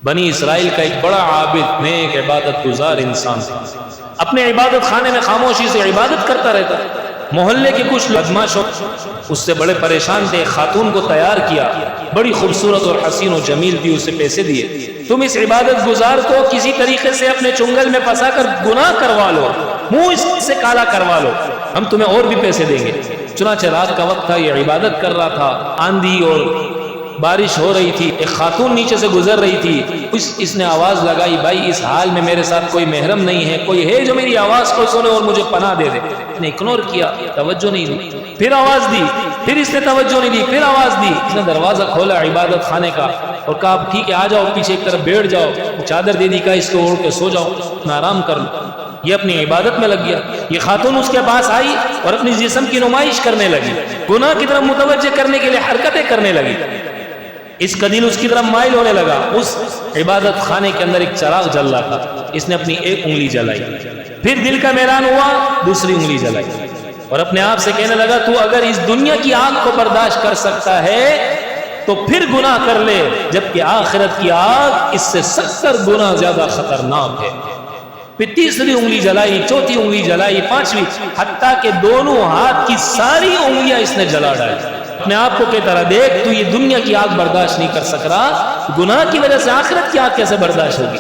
بنی اسرائیل کا ایک بڑا عابد، نیک، عبادت گزار انسان تھا، اپنے عبادت خانے میں خاموشی سے عبادت کرتا رہتا۔ محلے کے کچھ بدماش اس سے بڑے پریشان تھے، خاتون کو تیار کیا، بڑی خوبصورت اور حسین و جمیل تھی، اسے پیسے دیے، تم اس عبادت گزار کو کسی طریقے سے اپنے چنگل میں پھنسا کر گناہ کروا لو، منہ اس سے کالا کروا لو، ہم تمہیں اور بھی پیسے دیں گے۔ چنانچہ رات کا وقت تھا، یہ عبادت کر رہا تھا، آندھی اور بارش ہو رہی تھی، ایک خاتون نیچے سے گزر رہی تھی، اس نے آواز لگائی، بھائی اس حال میں میرے ساتھ کوئی محرم نہیں ہے، کوئی ہے جو میری آواز کو سنے اور مجھے پناہ دے دے۔ اس نے اگنور کیا، توجہ نہیں دی، پھر آواز دی، پھر اس نے توجہ نہیں دی، پھر آواز دی، اس نے دروازہ کھولا عبادت خانے کا اور کہا ٹھیک ہے آ جاؤ، پیچھے ایک طرف بیٹھ جاؤ، چادر دے دی، کہا اس کو اوڑھ کے سو جاؤ، میں آرام کر لوں۔ یہ اپنی عبادت میں لگ گیا۔ یہ خاتون اس کے پاس آئی اور اپنی جسم کی نمائش کرنے لگی، گناہ کی طرف متوجہ کرنے کے لیے حرکتیں کرنے لگی۔ اس کا دل اس کی طرف مائل ہونے لگا۔ اس عبادت خانے کے اندر ایک چراغ جل رہا تھا، اس نے اپنی ایک انگلی جلائی، پھر دل کا میلان ہوا، دوسری انگلی جلائی اور اپنے آپ سے کہنے لگا تو اگر اس دنیا کی آگ کو برداشت کر سکتا ہے تو پھر گناہ کر لے، جبکہ آخرت کی آگ اس سے 70 گنا زیادہ خطرناک ہے۔ پھر تیسری انگلی جلائی، چوتھی انگلی جلائی، پانچویں، حتیٰ کہ دونوں ہاتھ کی ساری انگلیاں اس نے جلا ڈالی۔ اپنے آپ کو کہتا رہا دیکھ تو یہ دنیا کی آگ برداشت نہیں کر سک رہا، گناہ کی وجہ سے آخرت کی آگ کیسے برداشت ہوگی؟